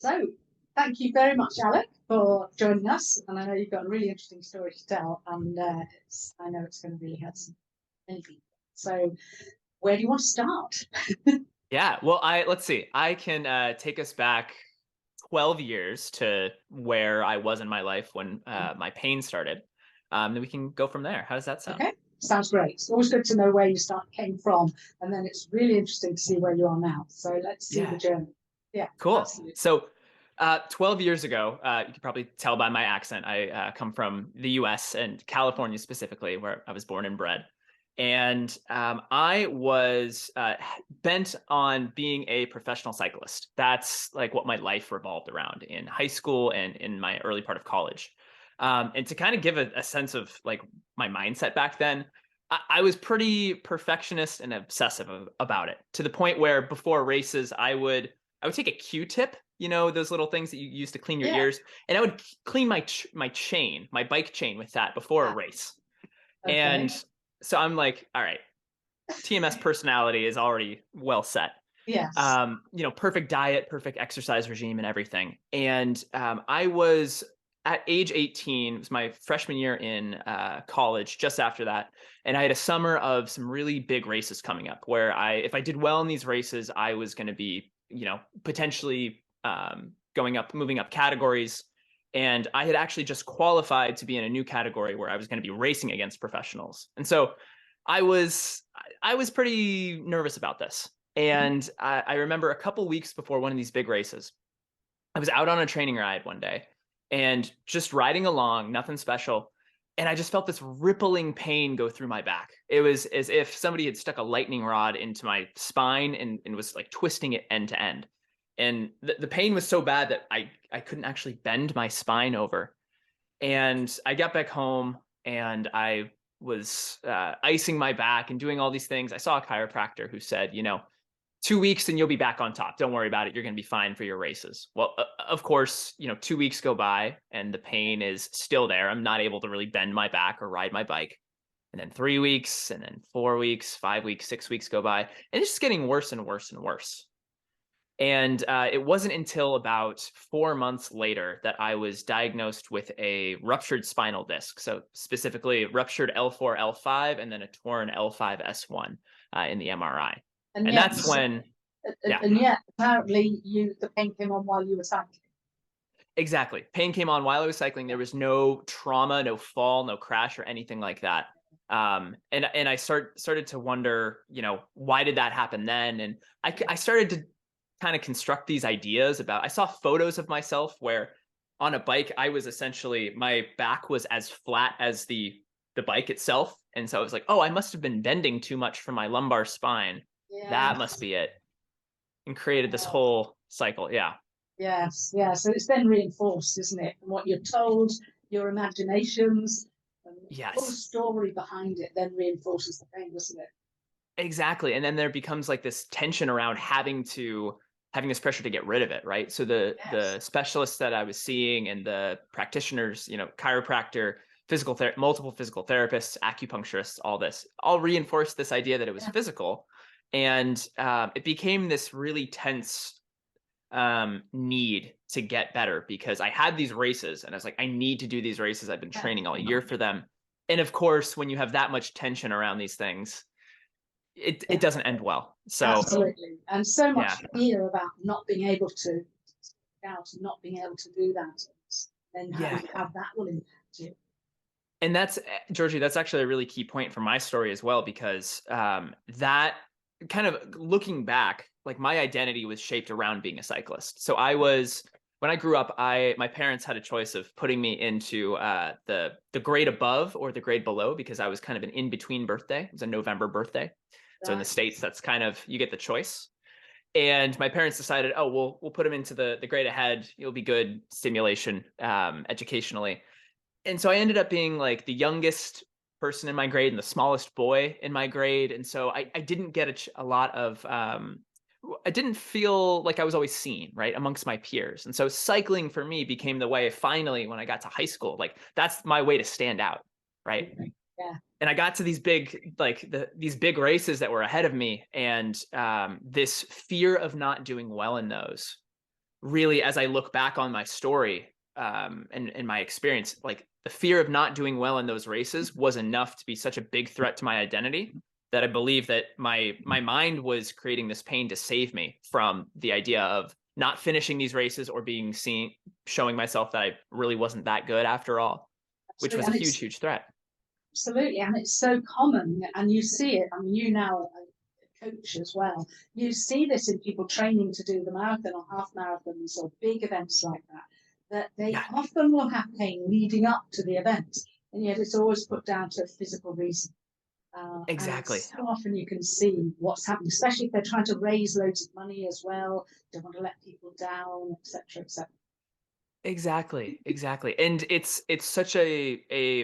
So, thank you very much, Alec, for joining us. And I know you've got a really interesting story to tell, and I know it's going to really help some many people. So, where do you want to start? Yeah, well, let's see. I can take us back 12 years to where I was in my life when my pain started. Then we can go from there. How does that sound? Okay, sounds great. It's always good to know where you came from, and then it's really interesting to see where you are now. So let's see the Yeah, journey. Yeah, cool. absolutely. So, 12 years ago, you can probably tell by my accent, I come from the US and California specifically, where I was born and bred. And I was bent on being a professional cyclist. That's like what my life revolved around in high school and in my early part of college. And to kind of give a sense of like my mindset back then, I was pretty perfectionist and obsessive about it, to the point where before races, I would take a Q-tip, those little things that you use to clean your Yeah. ears, and I would clean my chain, my bike chain with that before a Ah, race. And okay. so I'm like, all right, TMS personality is already well set. Yes. Perfect diet, perfect exercise regime, and everything. And I was at age 18. It was my freshman year in college. Just after that, and I had a summer of some really big races coming up, where if I did well in these races, I was going to be, potentially moving up categories. And I had actually just qualified to be in a new category where I was going to be racing against professionals. And so I was I was pretty nervous about this. Mhm. And I remember a couple weeks before one of these big races, I was out on a training ride one day and just riding along, nothing special. And I just felt this rippling pain go through my back. It was as if somebody had stuck a lightning rod into my spine and was like twisting it end to end. And the pain was so bad that I couldn't actually bend my spine over. And I got back home and I was icing my back and doing all these things. I saw a chiropractor who said, 2 weeks and you'll be back on top. Don't worry about it. You're going to be fine for your races. Well, of course, 2 weeks go by and the pain is still there. I'm not able to really bend my back or ride my bike. And then 3 weeks, and then 4 weeks, 5 weeks, 6 weeks go by. And it's just getting worse and worse and worse. And it wasn't until about 4 months later that I was diagnosed with a ruptured spinal disc. So specifically ruptured L4, L5, and then a torn L5, S1 in the MRI. And And yet, that's when, yeah, and yet, apparently, the pain came on while you were cycling. exactly. Pain came on while I was cycling. There was no trauma, no fall, no crash, or anything like that. And I started to wonder, why did that happen then? And I started to kind of construct these ideas about. I saw photos of myself where on a bike I was essentially, my back was as flat as the bike itself, and so I was like, oh, I must have been bending too much from my lumbar spine. That must Yes. be it, and created this whole cycle. Yeah. Yes, yeah. So it's then reinforced, isn't it? And what you're told, your imaginations, and the whole Yes. story behind it then reinforces the pain, doesn't it? Exactly. And then there becomes like this tension around having this pressure to get rid of it, right? So the Yes. specialists that I was seeing and the practitioners, chiropractor, multiple physical therapists, acupuncturists, all reinforced this idea that it was Yeah. physical. And it became this really tense need to get better, because I had these races and I was like, I need to do these races. I've been Yeah. training all year for them. And of course, when you have that much tension around these things, it Yeah. doesn't end well. So Absolutely. And so yeah, much fear about not being able to out and not being able to do that. And then how yeah, you have that will impact you. and that's Georgie. That's actually a really key point from my story as well, because that kind of looking back, like my identity was shaped around being a cyclist. So when I grew up, my parents had a choice of putting me into the grade above or the grade below, because I was kind of an in between birthday. It was a November birthday. So in the Right. States, that's kind of, you get the choice. And my parents decided, oh, we'll put him into the grade ahead. It'll be good stimulation, educationally. And so I ended up being like the youngest person in my grade and the smallest boy in my grade. And so I didn't get a lot of, I didn't feel like I was always seen, right, amongst my peers. And so cycling for me became the way, finally, when I got to high school, like that's my way to stand out, right? Yeah. And I got to these big, like these big races that were ahead of me, and this fear of not doing well in those really, as I look back on my story, and my experience, like the fear of not doing well in those races was enough to be such a big threat to my identity that I believe that my mind was creating this pain to save me from the idea of not finishing these races or being seen, showing myself that I really wasn't that good after all, which Absolutely. was a huge, huge threat. Absolutely, and it's so common, and you see it. I mean, you now are a coach as well. You see this in people training to do the marathon or half marathons or big events like that. That they Yeah, often will have pain leading up to the event, and yet it's always put down to a physical reason. And exactly. so often you can see what's happening, especially if they're trying to raise loads of money as well. Don't want to let people down, etc., etc. Exactly, exactly. And it's such a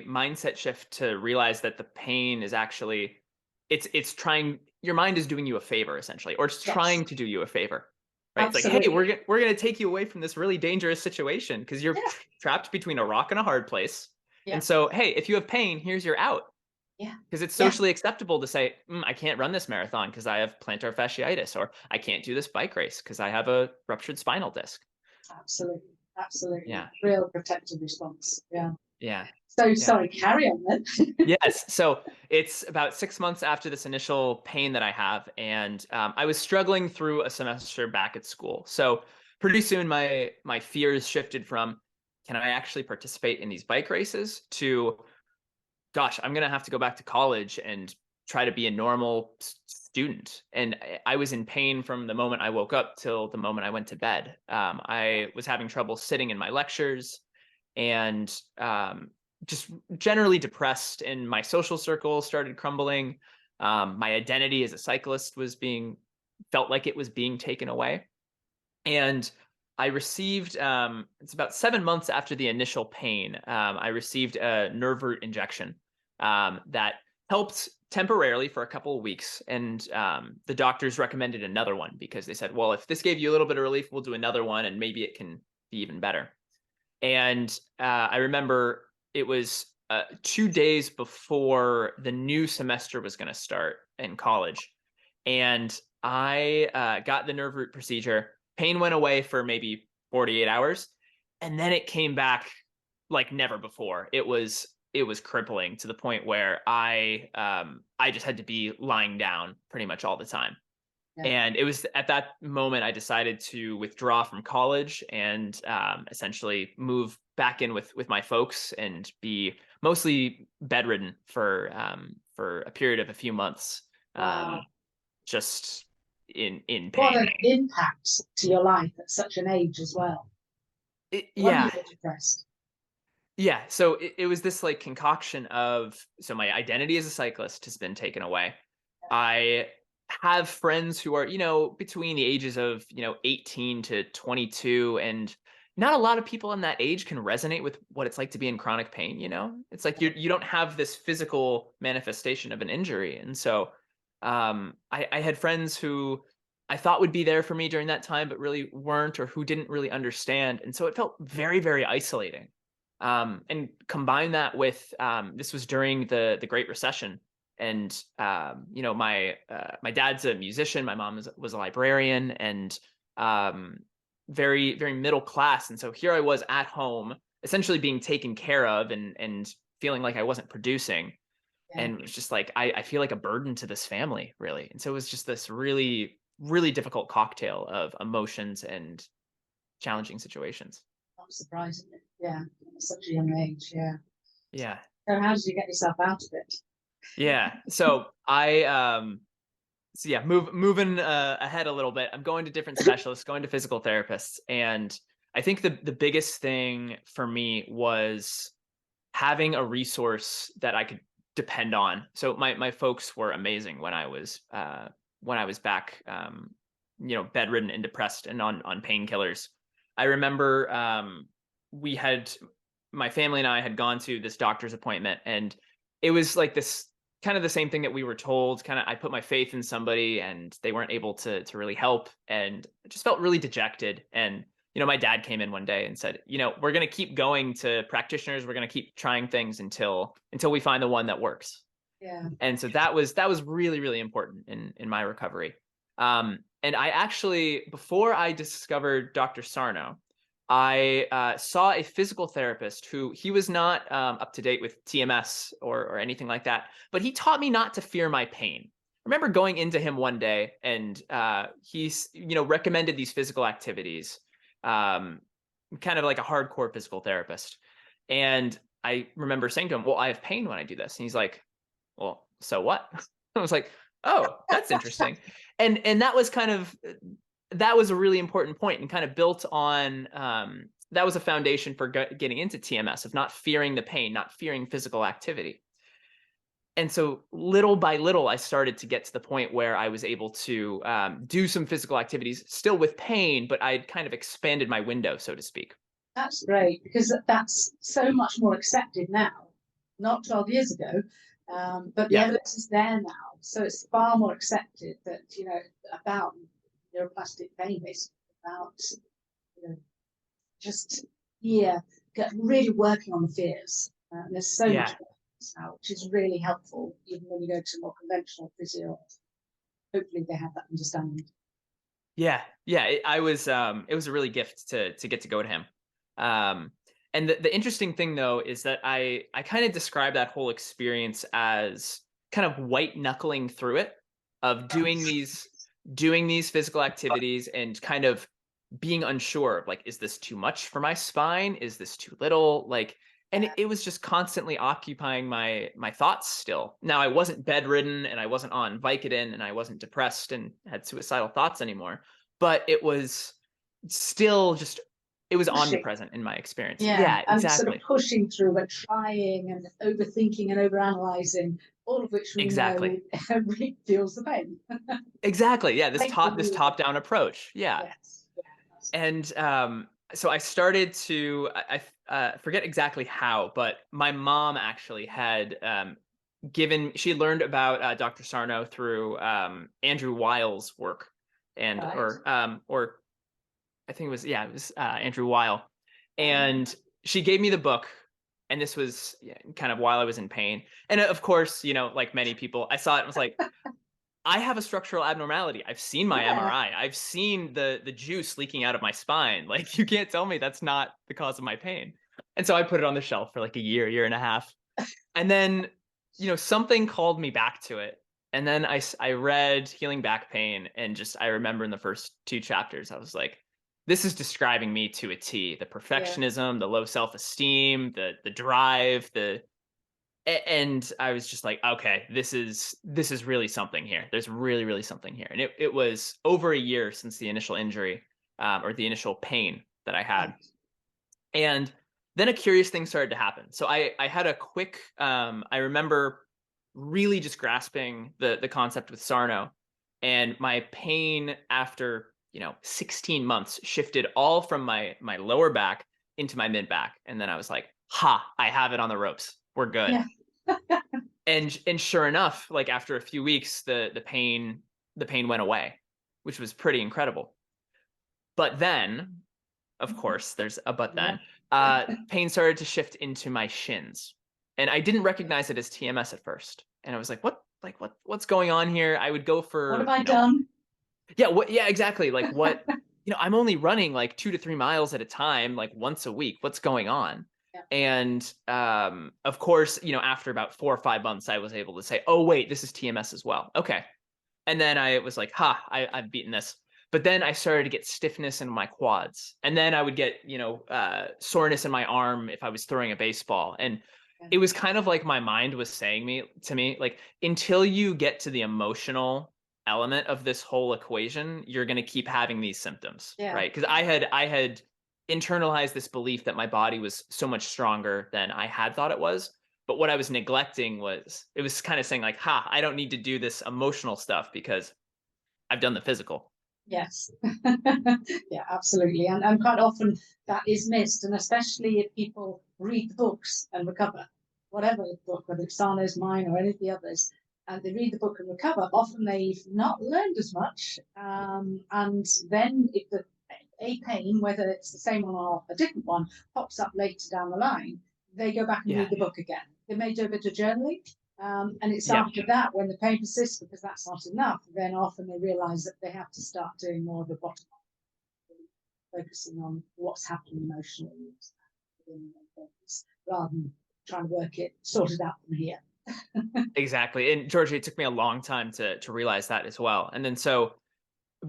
mindset shift to realize that the pain is actually it's trying, your mind is doing you a favor essentially, or it's Yes, trying to do you a favor. Right? It's like, "Hey, absolutely. we're going to take you away from this really dangerous situation because you're Yeah, trapped between a rock and a hard place. yeah, And so, hey, if you have pain, here's your out." yeah, Because it's yeah. socially acceptable to say, I can't run this marathon because I have plantar fasciitis, or I can't do this bike race because I have a ruptured spinal disc. Absolutely, absolutely. Yeah. Real protective response. Yeah. Yeah. So Yeah. sorry, carry on then. Yes. So it's about 6 months after this initial pain that I have, and I was struggling through a semester back at school. So pretty soon, my fears shifted from, can I actually participate in these bike races, to, gosh, I'm gonna have to go back to college and try to be a normal student. And I was in pain from the moment I woke up till the moment I went to bed. I was having trouble sitting in my lectures, and just generally depressed, and my social circle started crumbling. My identity as a cyclist was being, felt like it was being taken away. And I received, it's about 7 months after the initial pain, I received a nerve root injection that helped temporarily for a couple of weeks. And the doctors recommended another one because they said, well, if this gave you a little bit of relief, we'll do another one and maybe it can be even better. And I remember it was 2 days before the new semester was going to start in college. And I got the nerve root procedure. Pain went away for maybe 48 hours. And then it came back like never before. It was crippling to the point where I just had to be lying down pretty much all the time. Yeah. And it was at that moment I decided to withdraw from college and essentially move back in with my folks and be mostly bedridden for a period of a few months, Wow. just in What pain. an impact to your life at such an age as well. When you Yeah, were depressed. yeah. So it was this like concoction of, so my identity as a cyclist has been taken away. I have friends who are, between the ages of, 18 to 22, and not a lot of people in that age can resonate with what it's like to be in chronic pain. It's like you don't have this physical manifestation of an injury. And so I had friends who I thought would be there for me during that time, but really weren't, or who didn't really understand. And so it felt very, very isolating. And combine that with, this was during the Great Recession, and my dad's a musician, my mom was a librarian, and very, very middle class. And so here I was at home, essentially being taken care of, and feeling like I wasn't producing, Yeah, and it was just like I feel like a burden to this family, really. And so it was just this really, really difficult cocktail of emotions and challenging situations. not surprisingly. Yeah, at such a young age. Yeah. Yeah. So how did you get yourself out of it? Yeah. So yeah, moving ahead a little bit. I'm going to different specialists, going to physical therapists, and I think the biggest thing for me was having a resource that I could depend on. So my folks were amazing when I was back, bedridden and depressed and on painkillers. I remember we had my family and I had gone to this doctor's appointment, and it was like this kind of the same thing that we were told. Kind of, I put my faith in somebody, and they weren't able to really help, and I just felt really dejected. And my dad came in one day and said, we're going to keep going to practitioners. We're going to keep trying things until we find the one that works. Yeah. And so that was really, really important in my recovery. And I actually, before I discovered Dr. Sarno, I saw a physical therapist who he was not up to date with TMS or anything like that, but he taught me not to fear my pain. I remember going into him one day, and he's recommended these physical activities, um, kind of like a hardcore physical therapist. And I remember saying to him, "Well, I have pain when I do this," and he's like, "Well, so what?" I was like, "Oh, that's interesting." And that was kind of that was a really important point, and kind of built on that was a foundation for getting into TMS, of not fearing the pain, not fearing physical activity. And so little by little, I started to get to the point where I was able to do some physical activities, still with pain, but I'd kind of expanded my window, so to speak. That's great, because that's so much more accepted now, not 12 years ago, but the Yeah. evidence is there now. So it's far more accepted that, about neuroplastic pain, basically, about, just, yeah, really working on the fears. And there's so much Yeah. now, which is really helpful, even when you go to more conventional physio. Hopefully they have that understanding. Yeah. Yeah. It was a really gift to get to go to him. Um, and the interesting thing though is that I kind of describe that whole experience as kind of white knuckling through it, of doing these physical activities and kind of being unsure of, like, is this too much for my spine? Is this too little? Like, and it was just constantly occupying my thoughts still. Now I wasn't bedridden, and I wasn't on Vicodin, and I wasn't depressed and had suicidal thoughts anymore, but it was still just, it was Pushing. omnipresent in my experience. Yeah, Yeah, and sort of exactly. pushing through and trying and overthinking and overanalyzing, all of which we Exactly. know really feels the pain. Exactly. Yeah, Make the this move. top-down approach. Yeah. Yes. Yeah. And so I started to, forget exactly how, but my mom actually had she learned about Dr. Sarno through Andrew Weil's work, and Right. or I think it was Andrew Weil, Right. and she gave me the book. And this was, yeah, kind of while I was in pain. And of course, like many people, I saw it and was like, I have a structural abnormality. I've seen my Yeah. MRI. I've seen the juice leaking out of my spine. Like, you can't tell me that's not the cause of my pain. And so I put it on the shelf for like a year and a half. And then, something called me back to it. And then I read Healing Back Pain, and just, I remember in the first two chapters, I was like, this is describing me to a T. The Yeah. perfectionism, the low self-esteem, the drive, and I was just like, okay, this is really something here. There's really something here. And it was over a year since the initial injury, or the initial pain that I had. Right. And then a curious thing started to happen. So I had a quick, I remember really just grasping the concept with Sarno, and my pain after 16 months shifted all from my lower back into my mid back. And then I was like, ha, I have it on the ropes. We're good. Yeah. And sure enough, like after a few weeks, the pain went away, which was pretty incredible. But then, of course, there's a but Yeah. then, pain started to shift into my shins, and I didn't recognize it as TMS at first. And I was like, what's going on here? I would go What have for, I done? yeah, exactly. Like, what, I'm only running like 2 to 3 miles at a time, like once a week. What's going on? Yeah. And of course, after about 4 or 5 months, I was able to say, oh wait, this is TMS as well. Okay. And then I was like, ha, I've beaten this. But then I started to get stiffness in my quads. And then I would get, soreness in my arm if I was throwing a baseball. And Yeah. it was kind of like my mind was saying to me, like, until you get to the emotional element of this whole equation, you're going to keep having these symptoms, Yeah. right? Because I had internalized this belief that my body was so much stronger than I had thought it was. But what I was neglecting was, it was kind of saying like, ha, I don't need to do this emotional stuff because I've done the physical. Yes. Yeah, absolutely. And quite often that is missed, and especially if people read the books and recover, whatever book, whether it's Sarno's, mine, or any of the others, and they read the book and recover, often they've not learned as much. And then if the a pain, whether it's the same one or a different one, pops up later down the line, they go back and Yeah. read the book again. They may do a bit of journaling, And it's Yeah. after that, when the pain persists because that's not enough, then often they realize that they have to start doing more of a bottom up, focusing on what's happening emotionally rather than trying to sort it out from here. Exactly. And Georgia, it took me a long time to realize that as well. And then so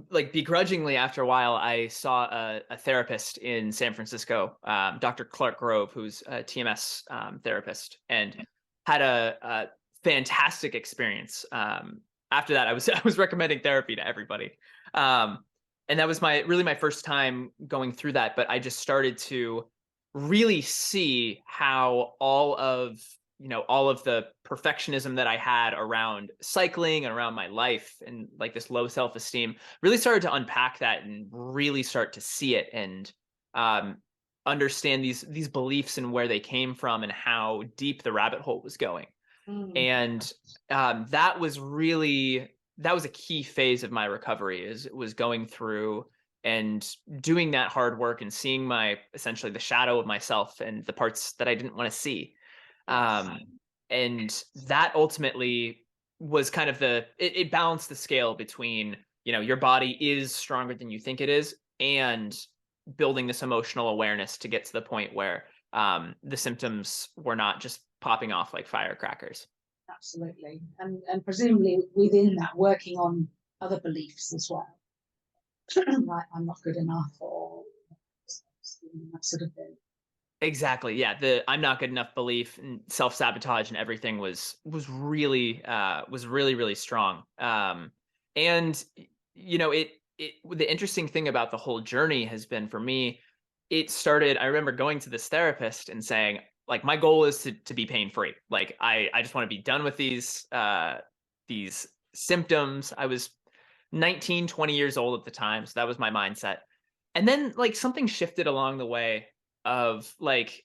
like begrudgingly after a while, I saw a therapist in San Francisco, Dr. Clark Grove, who's a TMS therapist, and had a fantastic experience. After that, I was I was recommending therapy to everybody, and that was my first time going through that. But I just started to really see how all of the perfectionism that I had around cycling and around my life and like this low self-esteem really started to unpack that and really start to see it and understand these beliefs and where they came from and how deep the rabbit hole was going. And that was a key phase of my recovery was going through and doing that hard work and seeing essentially the shadow of myself and the parts that I didn't want to see. And that ultimately was kind of it balanced the scale between, your body is stronger than you think it is, and building this emotional awareness to get to the point where the symptoms were not just popping off like firecrackers. Absolutely. And presumably within that, working on other beliefs as well. Like, I'm not good enough, or that sort of thing. Exactly. Yeah. The I'm not good enough belief and self-sabotage and everything really really strong. And the interesting thing about the whole journey has been for me, I remember going to this therapist and saying, like, my goal is to be pain-free. Like I just want to be done with these symptoms. I was 19, 20 years old at the time, so that was my mindset. And then like something shifted along the way of like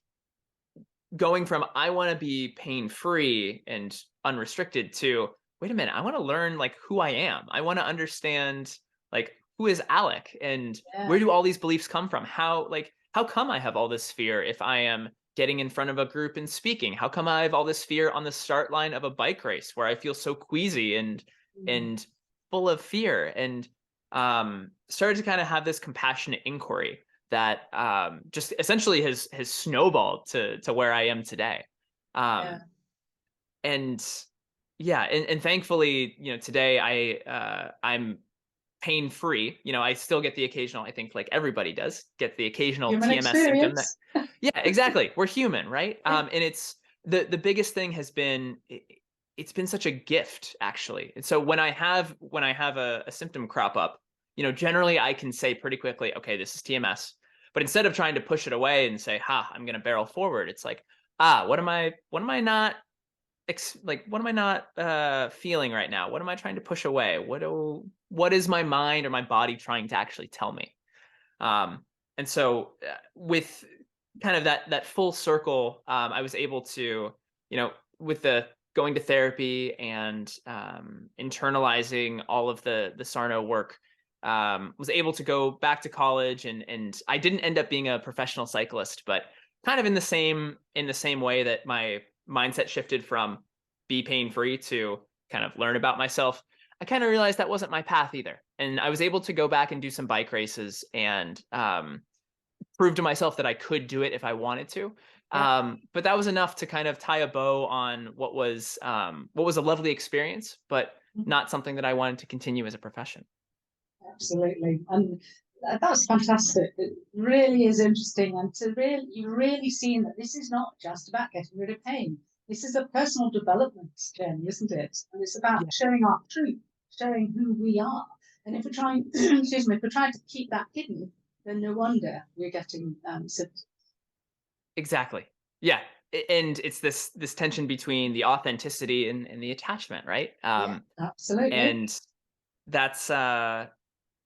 going from I want to be pain free and unrestricted to wait a minute, I want to learn like who I am. I want to understand like who is Alec and where do all these beliefs come from? How come I have all this fear if I am getting in front of a group and speaking? How come I have all this fear on the start line of a bike race where I feel so queasy and full of fear? And started to kind of have this compassionate inquiry that just essentially has snowballed to where I am today. And yeah, and thankfully, today I'm pain free. I still get the occasional, I think like everybody does, get the occasional Human TMS symptom experience. yeah, exactly. We're human, right? And it's the biggest thing has been it's been such a gift actually. And so when I have a symptom crop up, generally I can say pretty quickly, okay, this is TMS. But instead of trying to push it away and say, ha, I'm going to barrel forward, it's like, what am I not what am I not feeling right now? What am I trying to push away? What is my mind or my body trying to actually tell me? And so with kind of that full circle, I was able to, with the going to therapy and internalizing all of the Sarno work, was able to go back to college, and I didn't end up being a professional cyclist, but kind of in the same way that my mindset shifted from be pain free to kind of learn about myself. I kind of realized that wasn't my path either, and I was able to go back and do some bike races and prove to myself that I could do it if I wanted to. But that was enough to kind of tie a bow on what was a lovely experience, but not something that I wanted to continue as a profession. Absolutely. And that's fantastic. It really is interesting. And you're really seeing that this is not just about getting rid of pain. This is a personal development journey, isn't it? And it's about showing our truth, showing who we are. And if we're trying, excuse me, if we're trying to keep that hidden, then no wonder we're getting symptoms. Exactly. Yeah. And it's this tension between the authenticity and the attachment, right? Absolutely. And that's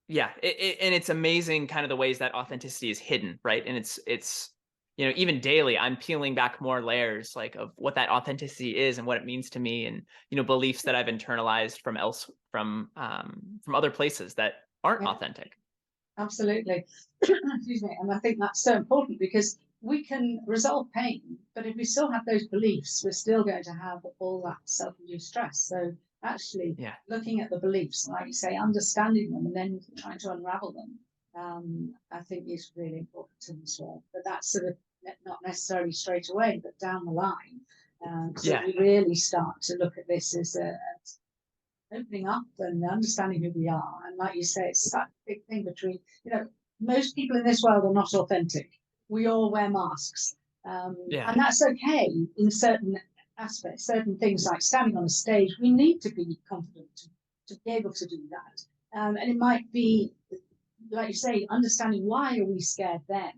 and it's amazing kind of the ways that authenticity is hidden, right? And it's even daily I'm peeling back more layers like of what that authenticity is and what it means to me, and beliefs that I've internalized from other places that aren't authentic. Absolutely. Excuse me. And I think that's so important because we can resolve pain, but if we still have those beliefs, we're still going to have all that self-induced stress. So actually looking at the beliefs, like you say, understanding them and then trying to unravel them, I think is really important as well. But that's sort of not necessarily straight away, but down the line. So we really start to look at this as opening up and understanding who we are. And like you say, it's that big thing between, most people in this world are not authentic. We all wear masks. And that's okay in certain aspects, certain things like standing on a stage. We need to be confident to be able to do that. And it might be, like you say, understanding why are we scared then,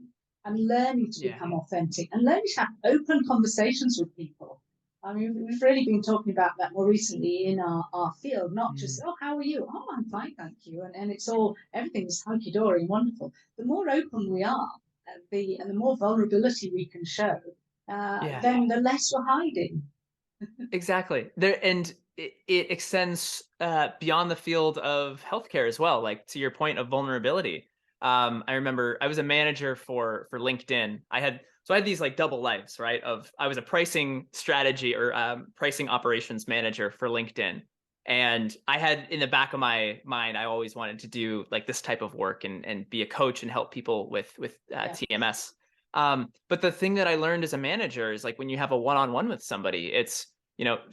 and learning to become authentic and learning to have open conversations with people. I mean, we've really been talking about that more recently in our field, not just, oh, how are you? Oh, I'm fine, thank you. And it's all, everything's hunky-dory and wonderful. The more open we are, and the more vulnerability we can show, then the less we're hiding. Exactly. And it extends beyond the field of healthcare as well. Like, to your point of vulnerability. I remember I was a manager for LinkedIn. I had these like double lives, right? I was a pricing strategy or pricing operations manager for LinkedIn. And I had in the back of my mind, I always wanted to do like this type of work and be a coach and help people with TMS. But the thing that I learned as a manager is, like, when you have a one-on-one with somebody, it's,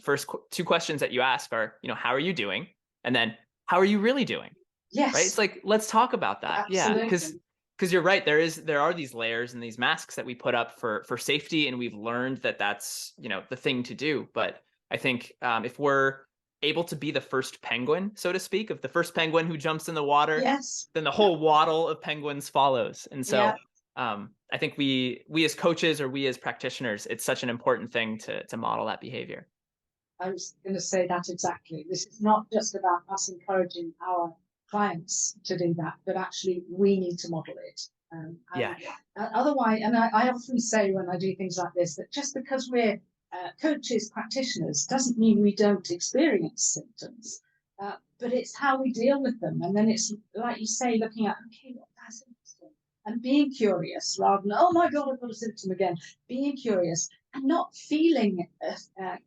first two questions that you ask are, how are you doing? And then, how are you really doing? Yes. Right. It's like, let's talk about that. Absolutely. Yeah. Because you're right. There are these layers and these masks that we put up for safety. And we've learned that that's, the thing to do. But I think if we're able to be the first penguin, so to speak, of the first penguin who jumps in the water, then the whole waddle of penguins follows. And so I think we as coaches or we as practitioners, it's such an important thing to model that behavior. I was going to say that exactly. This is not just about us encouraging our clients to do that, but actually we need to model it. Otherwise, and I often say when I do things like this, that just because we're coaches, practitioners, doesn't mean we don't experience symptoms, but it's how we deal with them. And then it's, like you say, looking at, okay, that's interesting, and being curious rather than, oh my God, I've got a symptom again. Being curious and not feeling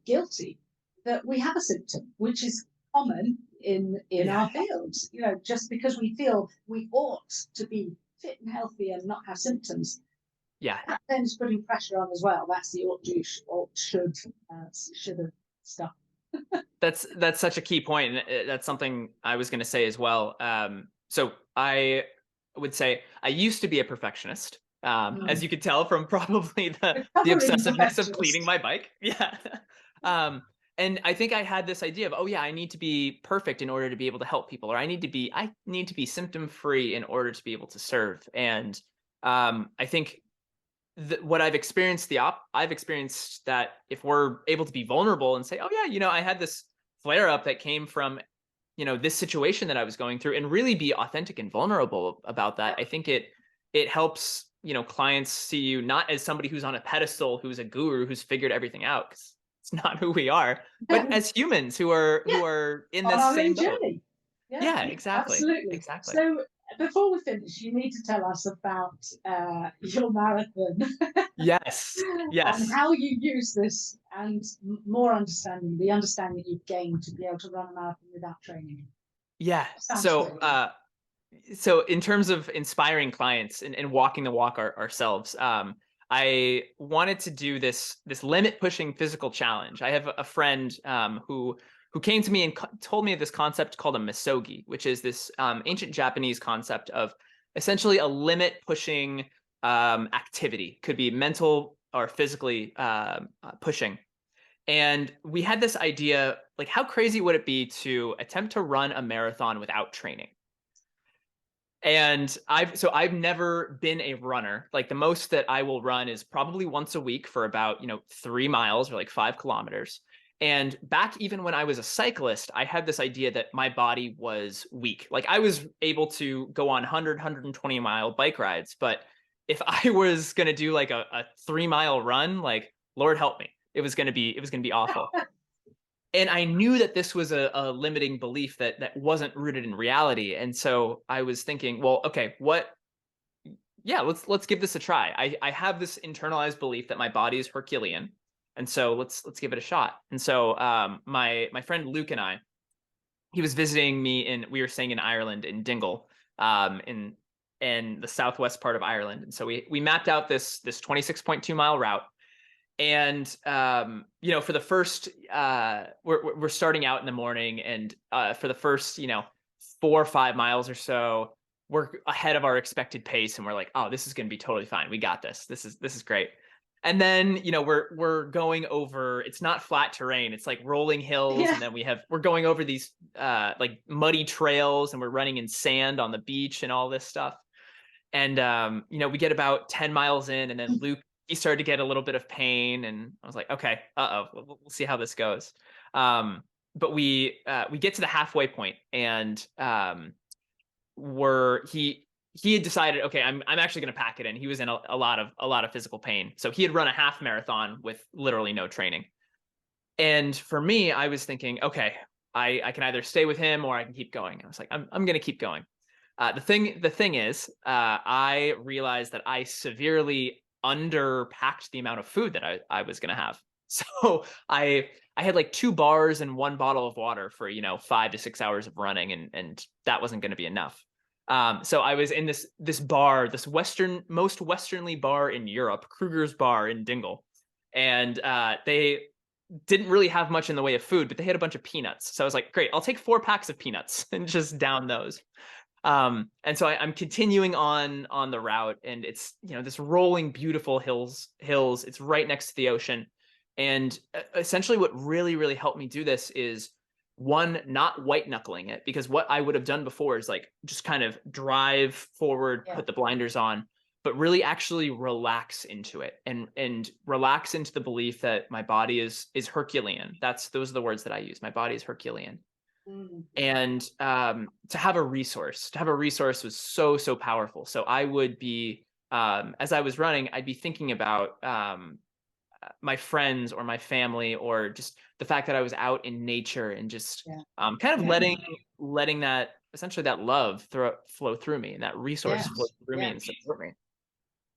guilty that we have a symptom, which is common in our fields. Just because we feel we ought to be fit and healthy and not have symptoms, that then is putting pressure on as well. That's the ought, do, ought, should have stuff. That's such a key point, and that's something I was going to say as well. So I would say I used to be a perfectionist, as you could tell from probably the obsessiveness of cleaning my bike. And I think I had this idea of, I need to be perfect in order to be able to help people, or I need to be symptom free in order to be able to serve. And I think what I've experienced, I've experienced that if we're able to be vulnerable and say, I had this flare up that came from, this situation that I was going through, and really be authentic and vulnerable about that. I think it helps, clients see you not as somebody who's on a pedestal, who's a guru, who's figured everything out. 'Cause it's not who we are, but as humans who are in this same journey. Exactly. Absolutely. Exactly. So before we finish, you need to tell us about your marathon. Yes. And how you use this, and more understanding that you've gained to be able to run a marathon without training. So in terms of inspiring clients and walking the walk ourselves, I wanted to do this limit pushing physical challenge. I have a friend who came to me and told me of this concept called a misogi, which is this ancient Japanese concept of essentially a limit pushing activity. Could be mental or physically pushing. And we had this idea, like, how crazy would it be to attempt to run a marathon without training? And I've never been a runner. Like, the most that I will run is probably once a week for about 3 miles or like 5 kilometers. And back even when I was a cyclist, I had this idea that my body was weak. Like, I was able to go on 120 mile bike rides, but if I was going to do like a 3 mile run, like, Lord help me, it was going to be awful. And I knew that this was a limiting belief that wasn't rooted in reality. And so I was thinking, well, okay, what yeah, let's give this a try. I have this internalized belief that my body is Herculean, and so let's give it a shot. And so my friend Luke and I, he was visiting me we were staying in Ireland in Dingle, in the southwest part of Ireland. And so we mapped out this 26.2 mile route. And for the first we're starting out in the morning, and for the first 4 or 5 miles or so, we're ahead of our expected pace, and we're like, oh, this is going to be totally fine. We got this. This is great. And then we're going over, it's not flat terrain, it's like rolling hills. Yeah. And then we're going over these like muddy trails, and we're running in sand on the beach and all this stuff. And we get about 10 miles in, and then Luke, he started to get a little bit of pain, and I was like, okay, we'll see how this goes. But we get to the halfway point, and he had decided, okay, I'm actually going to pack it in. He was in a lot of physical pain, so he had run a half marathon with literally no training. And for me, I was thinking, okay, I can either stay with him or I can keep going. I was like, I'm going to keep going. The thing is, I realized that I severely underpacked the amount of food that I was going to have. So I had like 2 bars and 1 bottle of water for 5 to 6 hours of running, and that wasn't going to be enough. So I was in this bar, this most westernly bar in Europe, Kruger's Bar in Dingle, and they didn't really have much in the way of food, but they had a bunch of peanuts. So I was like, great, I'll take 4 packs of peanuts and just down those. And so I'm continuing on the route, and it's this rolling, beautiful hills. It's right next to the ocean, and essentially, what really helped me do this is, one, not white knuckling it, because what I would have done before is like just kind of drive forward, put the blinders on, but really actually relax into it, and relax into the belief that my body is Herculean. Those are the words that I use. My body is Herculean. And to have a resource was so powerful. So I would be, as I was running, I'd be thinking about my friends or my family, or just the fact that I was out in nature, and just kind of letting that, essentially, that love flow through me, and that resource flow through me and support me.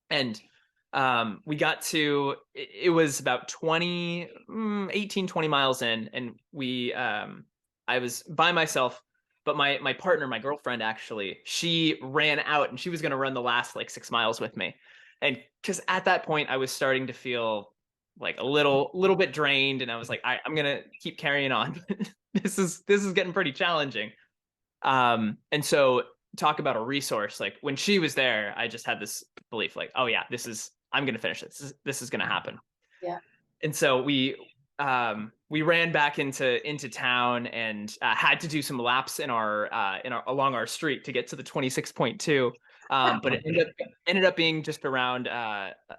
And we got to, it was about 18, 20 miles in, and I was by myself, but my partner, my girlfriend, actually, she ran out, and she was going to run the last like 6 miles with me. And because at that point I was starting to feel like a little bit drained, and I was like, I'm going to keep carrying on. This is getting pretty challenging. And so, talk about a resource. Like, when she was there, I just had this belief, like, oh yeah, I'm going to finish this. This is going to happen. Yeah. And so we ran back into town, and had to do some laps in our along our street to get to the 26.2. But it ended up being just around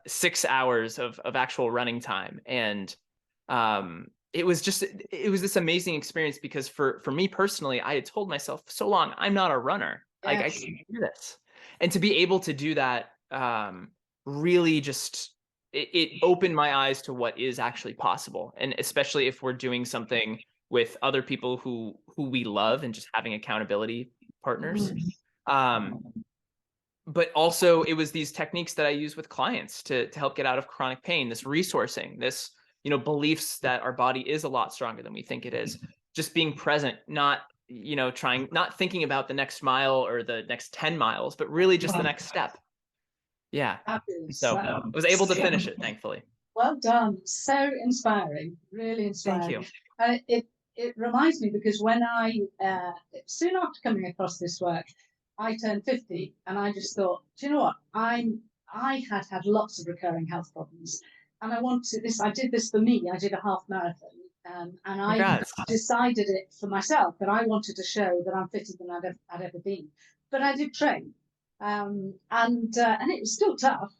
6 hours of actual running time. And it was this amazing experience, because for me personally, I had told myself for so long, I'm not a runner. Like, I can't do this. And to be able to do that, really just, it opened my eyes to what is actually possible. And especially if we're doing something with other people who we love, and just having accountability partners. But also, it was these techniques that I use with clients to help get out of chronic pain, this resourcing, this, beliefs that our body is a lot stronger than we think it is. Just being present, not thinking about the next mile or the next 10 miles, but really just the next step. Yeah. So I was able to finish it, thankfully. Well done. So inspiring. Really inspiring. Thank you. It reminds me, because when I, soon after coming across this work, I turned 50, and I just thought, do you know what? I had lots of recurring health problems, and I did this for me. I did a half marathon, and Congrats. I decided it for myself, that I wanted to show that I'm fitter than I'd ever been. But I did train. And it was still tough.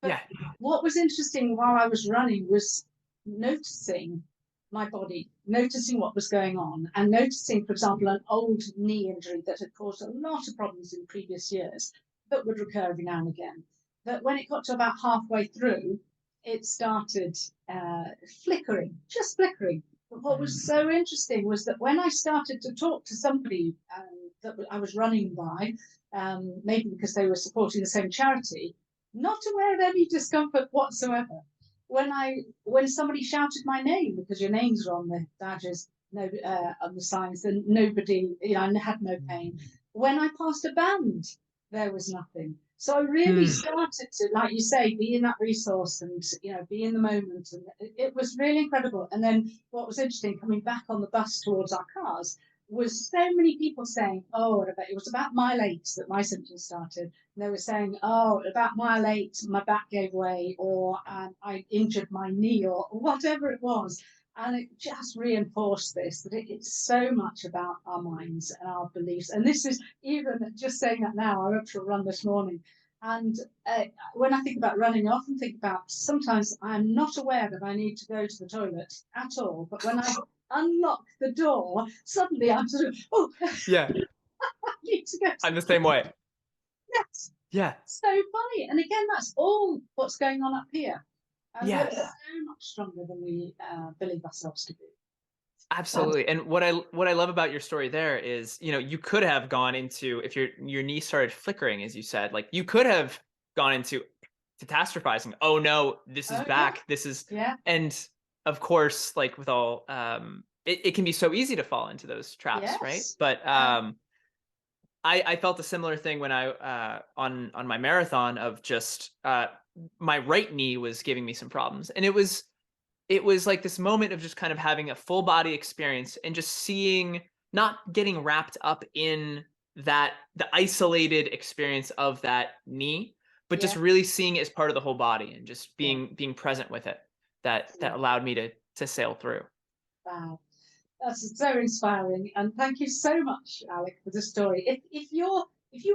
But what was interesting while I was running was noticing my body, noticing what was going on, and noticing, for example, an old knee injury that had caused a lot of problems in previous years, that would recur every now and again. That when it got to about halfway through, it started flickering, just flickering. But what was so interesting was that when I started to talk to somebody that I was running by, maybe because they were supporting the same charity, not aware of any discomfort whatsoever. When somebody shouted my name, because your names were on the badges, no, on the signs, then nobody, I had no pain. When I passed a band, there was nothing. So I really started to, like you say, be in that resource and, be in the moment. And it was really incredible. And then what was interesting, coming back on the bus towards our cars, was so many people saying, oh, it was about mile 8 that my symptoms started. And they were saying, oh, about mile 8, my back gave way, or I injured my knee, or whatever it was. And it just reinforced this, that it's so much about our minds and our beliefs. And this is, even just saying that now, I went for a run this morning. And when I think about running, I often think about, sometimes I'm not aware that I need to go to the toilet at all. But when I unlock the door, suddenly I'm sort of, oh, yeah, I need to go. I'm the same way. Yes. Yeah. So funny. And again, that's all what's going on up here. And yeah. we're so much stronger than we believe ourselves to be. Absolutely. And what I love about your story there is, you could have gone into, if your knee started flickering, as you said, like you could have gone into catastrophizing. Oh no, this is back. Yeah. This is, and of course, like with all, it can be so easy to fall into those traps, yes. Right? But I felt a similar thing when I on my marathon of just my right knee was giving me some problems, and it was like this moment of just kind of having a full body experience and just seeing, not getting wrapped up in the isolated experience of that knee, but just really seeing it as part of the whole body and just being present with it. That allowed me to sail through. Wow. That's so inspiring, and thank you so much, Alec, for the story. If you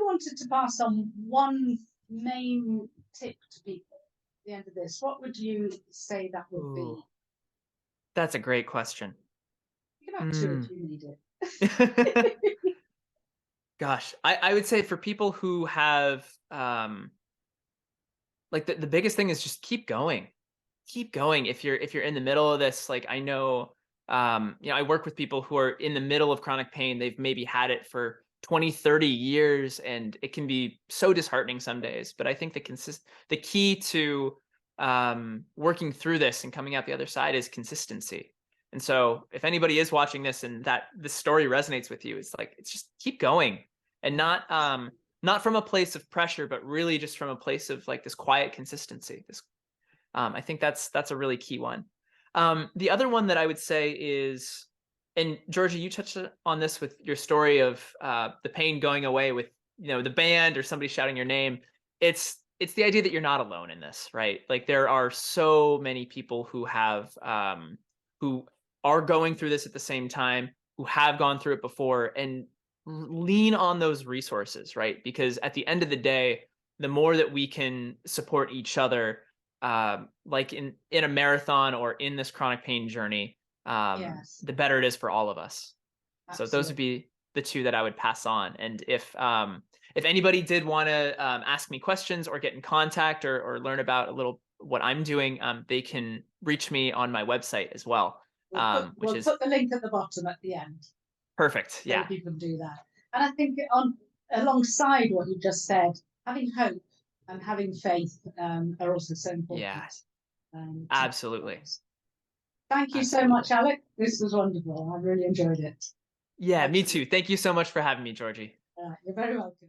wanted to pass on one main tip to people at the end of this, what would you say that would be? That's a great question. You can have 2 if you need it. Gosh, I would say for people who have like the biggest thing is just keep going. Keep going. If you're in the middle of this, like I know I work with people who are in the middle of chronic pain. They've maybe had it for 20, 30 years, and it can be so disheartening some days. But I think the key to working through this and coming out the other side is consistency. And so if anybody is watching this and that this story resonates with you, it's just keep going, and not from a place of pressure, but really just from a place of like this quiet consistency. I think that's a really key one. The other one that I would say is, and Georgie, you touched on this with your story of the pain going away with, the band or somebody shouting your name. It's the idea that you're not alone in this, right? Like there are so many people who have, who are going through this at the same time, who have gone through it before, and lean on those resources, right? Because at the end of the day, the more that we can support each other, like in a marathon or in this chronic pain journey, the better it is for all of us. Absolutely. So those would be the 2 that I would pass on. And if anybody did want to ask me questions or get in contact or learn about a little what I'm doing, they can reach me on my website as well. We'll put the link at the bottom at the end. Perfect. Yeah. So people can do that. And I think alongside what you just said, having hope and having faith are also so important. Yeah. Absolutely. Thank you so much, Alec. This was wonderful. I really enjoyed it. Yeah, me too. Thank you so much for having me, Georgie. You're very welcome.